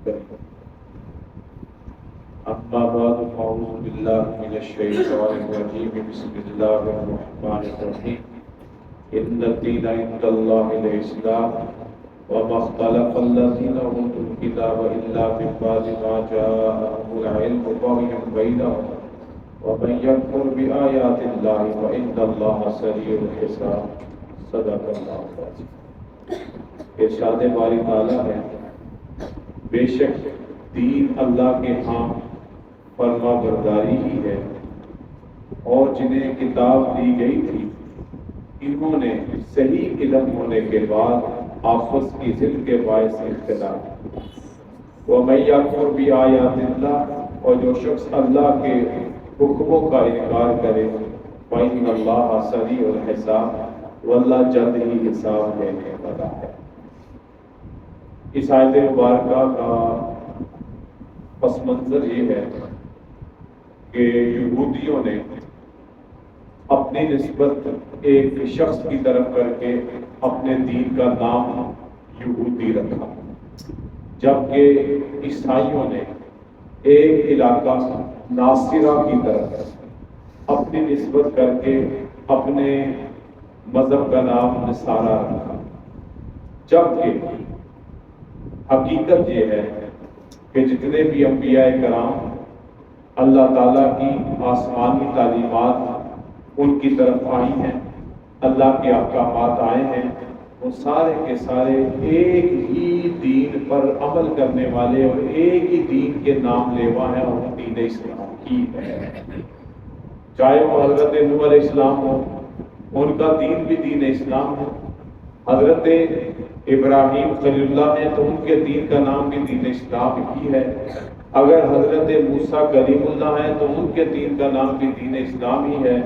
أما بعد فأعوذ بالله من الشيطان الرجيم بسم الله الرحمن الرحيم إن الدين عند الله الإسلام وما اختلف الذين أوتوا الكتاب إلا من بعد ما جاءهم العلم بغيا بينهم ومن يكفر بآيات الله فإن الله سريع الحساب صدق الله العظيم۔ ارشاد باری تعالیٰ ہے بے شک دین اللہ کے ہاں فرما برداری ہی ہے، اور جنہیں کتاب دی گئی تھی انہوں نے صحیح علم ہونے کے بعد آپس کی ضد کے باعث اختلاف۔ وَمَن يَكْفُرْ بِآيَاتِ اللَّهِ، اور جو شخص اللہ کے حکموں کا انکار کرے فَإِنَّ اللَّهَ سَرِيعُ الْحِسَابِ، واللہ جلد ہی حساب لینے والا ہے۔ اس آیت مبارکہ کا پس منظر یہ ہے کہ یہودیوں نے اپنی نسبت ایک شخص کی طرف کر کے اپنے دین کا نام یہودی رکھا، جبکہ عیسائیوں نے ایک علاقہ ناصرہ کی طرف اپنی نسبت کر کے اپنے مذہب کا نام نصارہ رکھا۔ جبکہ حقیقت یہ ہے کہ جتنے بھی انبیاء کرام اللہ تعالیٰ کی آسمانی تعلیمات ان کی طرف آئی ہیں، اللہ کے احکامات آئے ہیں، وہ سارے کے سارے ایک ہی دین پر عمل کرنے والے اور ایک ہی دین کے نام لیوا ہیں، اور دین اسلام کی ہے۔ چاہے وہ حضرت نوح علیہ السلام ہو، ان کا دین بھی دین اسلام ہے۔ حضرت ابراہیم خلیل اللہ ہیں تو ان کے دین کا نام بھی دین اسلام ہی ہے۔ اگر حضرت موسیٰ کلیم اللہ ہیں تو ان کے دین کا نام بھی دین اسلام ہی ہے۔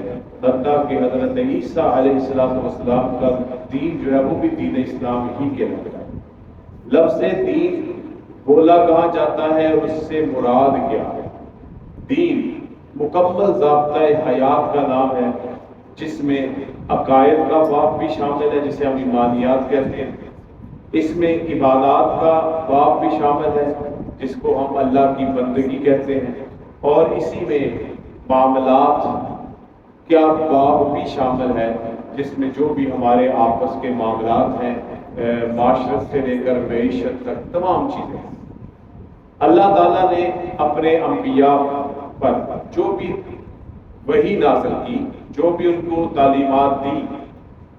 حتیٰ کہ حضرت عیسیٰ علیہ السلام کا دین جو ہے وہ بھی دین اسلام ہی کہلاتا ہے۔ لفظ دین بولا کہاں جاتا ہے اور اس سے مراد کیا ہے؟ دین مکمل ضابطۂ حیات کا نام ہے، جس میں عقائد کا باب بھی شامل ہے جسے ہم ایمانیات کہتے ہیں، اس میں عبادات کا باب بھی شامل ہے جس کو ہم اللہ کی بندگی کہتے ہیں، اور اسی میں معاملات کیا باب بھی شامل ہے جس میں جو بھی ہمارے آپس کے معاملات ہیں، معاشرت سے لے کر معیشت تک تمام چیزیں۔ اللہ تعالیٰ نے اپنے انبیاء پر جو بھی وحی نازل کی، جو بھی ان کو تعلیمات دی،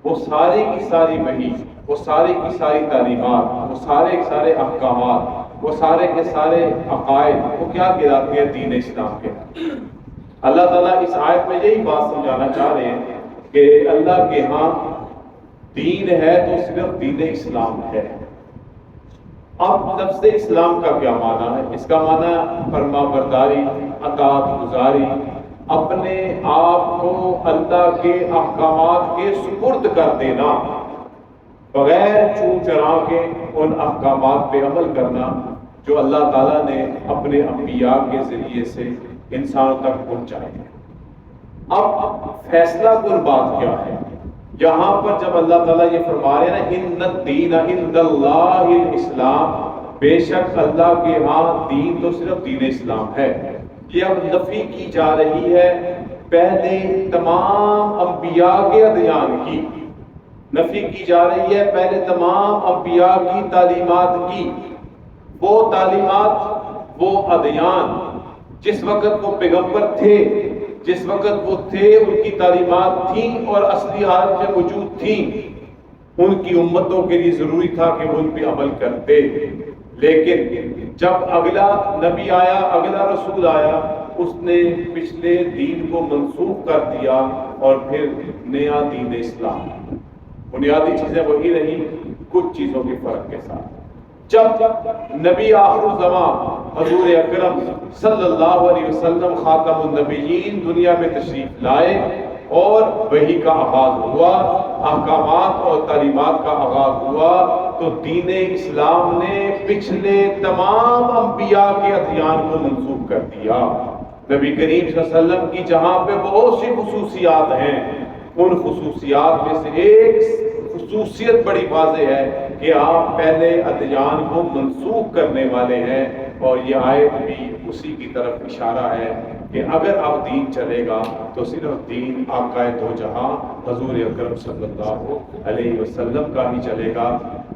وہ سارے کی ساری وحی، وہ سارے کی ساری تعلیمات، وہ سارے کے سارے احکامات، وہ سارے کے سارے عقائد وہ کیا کہلاتے ہیں؟ دین اسلام کے۔ اللہ تعالیٰ اس آیت میں یہی بات سمجھانا چاہ رہے ہیں کہ اللہ کے ہاں دین ہے تو صرف دین اسلام ہے۔ اب لفظ اسلام کا کیا معنی ہے؟ اس کا معنی فرما برداری، اطاعت گزاری، اپنے آپ کو اللہ کے احکامات کے سپرد کر دینا، بغیر چوں چرا کے ان احکامات پہ عمل کرنا جو اللہ تعالیٰ نے اپنے انبیاء کے ذریعے سے انسانوں تک پہنچائے ہیں۔ اب فیصلہ کن بات کیا ہے؟ یہاں پر جب اللہ تعالیٰ یہ فرما رہے ہیں نا ان الدین عند اللہ الاسلام، بے شک اللہ کے ہاں دین تو صرف دین اسلام ہے، یہ اب نفی کی جا رہی ہے پہلے تمام انبیاء کے ادیان کی، نفی کی جا رہی ہے پہلے تمام انبیاء کی تعلیمات کی۔ وہ تعلیمات، وہ ادیان جس وقت وہ پیغمبر تھے، جس وقت وہ تھے، ان کی تعلیمات تھیں اور اصلی حالت میں موجود تھیں، ان کی امتوں کے لیے ضروری تھا کہ وہ ان پہ عمل کرتے۔ لیکن جب اگلا نبی آیا، اگلا رسول آیا، اس نے پچھلے دین کو منسوخ کر دیا اور پھر نیا دین اسلام۔ بنیادی چیزیں وہی رہی، کچھ چیزوں کے فرق کے ساتھ۔ جب نبی آخر الزمان حضور اکرم صلی اللہ علیہ وسلم خاتم النبیین دنیا میں تشریف لائے اور وحی کا آغاز ہوا، احکامات اور تعلیمات کا آغاز ہوا، تو دین اسلام نے پچھلے تمام انبیاء کے ادیان کو منسوخ کر دیا۔ نبی کریم صلی اللہ علیہ وسلم کی جہاں پہ بہت سی خصوصیات ہیں، ان خصوصیات میں سے ایک خصوصیت بڑی واضح ہے کہ آپ پہلے ادیان کو منسوخ کرنے والے ہیں، اور یہ آیت بھی اسی کی طرف اشارہ ہے کہ اگر اب دین چلے گا تو صرف دین آقا دو جہاں حضور اکرم صلی اللہ علیہ وسلم کا ہی چلے گا،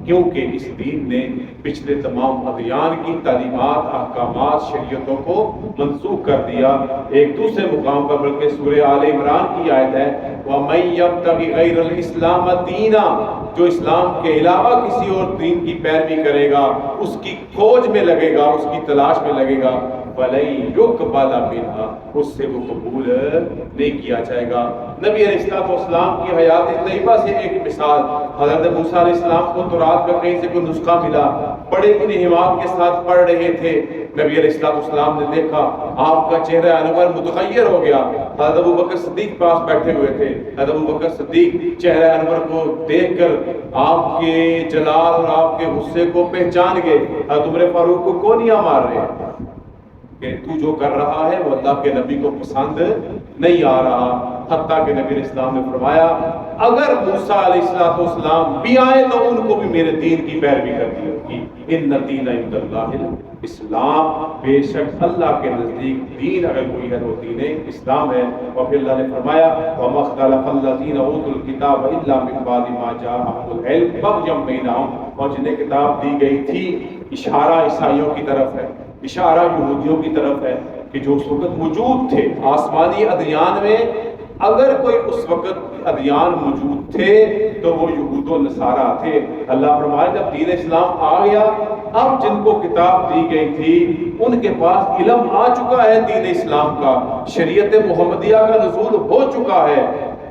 کیونکہ اس دین نے پچھلے تمام ادیان کی تعلیمات، احکامات، شریعتوں کو منسوخ کر دیا۔ ایک دوسرے مقام پر بلکہ سورہ آل عمران کی آیت ہے وَمَن يَبْتَغِ غَيْرَ الْإِسْلَامَ دِينًا، جو اسلام کے علاوہ کسی اور دین کی پیروی کرے گا، اس کی کھوج میں لگے گا، اس کی تلاش میں لگے گا، فَلَن يُقْبَلَ مِنْهُ، اس سے وہ قبول نہیں کیا جائے گا۔ نبی علیہ السلام کی حیات طیبہ سے ایک مثال، حضرت موسیٰ علیہ السلام کو تورات کا کہیں سے کوئی نسخہ ملا، بڑے انہمام کے ساتھ پڑھ رہے تھے، نبی علیہ السلام نے دیکھا آپ کا چہرہ انور متغیر ہو گیا۔ حضرت ابوبکر صدیق پاس بیٹھے ہوئے تھے، حضرت ابوبکر صدیق چہرہ انور کو دیکھ کر آپ کے جلال اور آپ کے غصے کو پہچان گئے۔ حضرت عمر فاروق کو کونیاں مار رہے ہیں کہ تو جو کر رہا ہے وہ اللہ کے نبی کو پسند نہیں آ رہا، حتیٰ کہ نبی علیہ السلام نے فرمایا اگر موسیٰ علیہ السلام بھی آئے تو ان کو بھی میرے دین کی پیروی کرنی ہوگی۔ ان الدین عند اللہ الاسلام، بے شک اللہ کے نزدیک دین اگر کوئی ہے تو دین اسلام ہے۔ اور پھر اللہ نے فرمایا وَمَا اخْتَلَفَ الَّذِينَ أُوتُوا الْكِتَابَ إِلَّا مِن بَعْدِ مَا جَاءَهُمُ الْعِلْمُ بَغْيًا بَيْنَهُمْ، اور جنہیں کتاب دی گئی تھی، اشارہ عیسائیوں کی طرف ہے، اشارہ یہودیوں کی طرف ہے کہ جو اس وقت موجود تھے آسمانی ادیان میں، اگر کوئی اس وقت ادیان موجود تھے تو وہ یہود و نصارہ تھے۔ اللہ فرمایا جب دین اسلام آ گیا، اب جن کو کتاب دی گئی تھی ان کے پاس علم آ چکا ہے دین اسلام کا، شریعت محمدیہ کا نزول ہو چکا ہے۔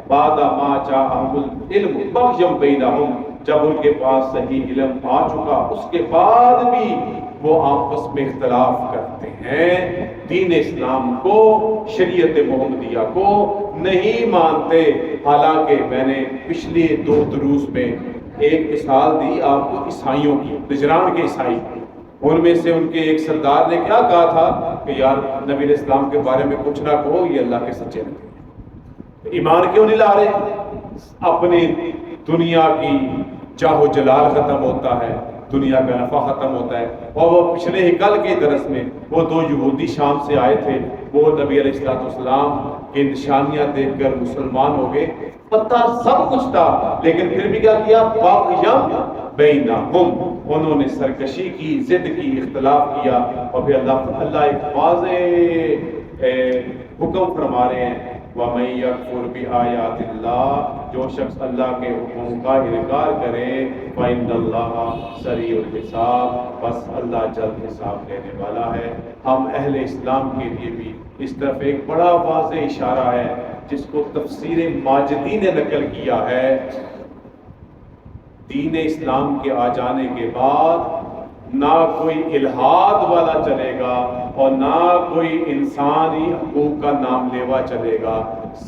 بعد ما جاءہم العلم بغیا بینہم، جب ان کے پاس صحیح علم آ چکا اس کے بعد بھی وہ آپس میں اختلاف کرتے ہیں، دین اسلام کو، شریعت محمدیہ کو نہیں مانتے۔ حالانکہ میں نے پچھلی 2 دروس میں ایک مثال دی آپ کو عیسائیوں کی، نجران کے عیسائی، ان میں سے ان کے ایک سردار نے کیا کہا تھا کہ یار نبی علیہ السلام کے بارے میں کچھ نہ کہو، یہ اللہ کے سچے نبی، ایمان کیوں نہیں لا رہے؟ اپنی دنیا کی جاہ و جلال ختم ہوتا ہے، دنیا کا نفع ختم ہوتا ہے۔ اور وہ پچھلے ہی کل کے درس میں وہ 2 یہودی شام سے آئے تھے، وہ نبی علیہ السلام کی نشانیاں دیکھ کر مسلمان ہو گئے، پتہ سب کچھ تھا لیکن پھر بھی کیا کیا؟ باغیم بینہم، انہوں نے سرکشی کی، ضد کی، اختلاف کیا۔ اور پھر اللہ ایک واضح حکم فرما رہے ہیں وَمَن يَكْفُرْ بِآيَاتِ اللَّهِ، جو شخص اللہ کے حکم کا انکار کرے فَإِنَّ اللَّهَ سَرِيعُ الْحِسَابِ، بس اللہ جلد حساب لینے والا ہے۔ ہم اہل اسلام کے لیے بھی اس طرف ایک بڑا واضح اشارہ ہے جس کو تفسیر ماجدی نے نقل کیا ہے۔ دین اسلام کے آ جانے کے بعد نہ کوئی الہاد والا چلے گا اور نہ کوئی انسانی حقوق کا نام لیوا چلے گا،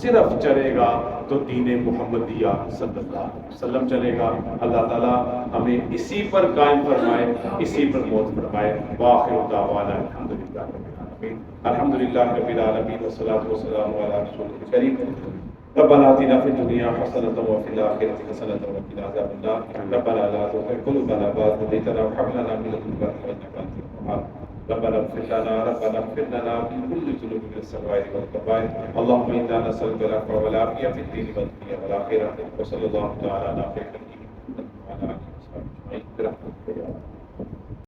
صرف چلے گا تو دین محمدیہ صلی اللہ علیہ وسلم چلے گا۔ اللہ تعالیٰ ہمیں اسی پر قائم فرمائے، اسی پر موت فرمائے۔ وآخر دعوانا الحمدللہ رب العالمین، الحمدللہ رب العالمین، والصلاة والسلام علی رسول الکریم۔ ربنا آتنا في الدنيا حسنة وفي الآخرة حسنة وقنا عذاب النار، ربنا لا تزغ قلوبنا بعد إذ هديتنا وهب لنا من لدنك رحمة إنك أنت الوهاب، ربنا اغفر لنا من كل ذنوب من الصغائر والكبائر، اللهم إنا نسألك العفو والعافية في الدين والدنيا والآخرة، وصلى الله تعالى على خير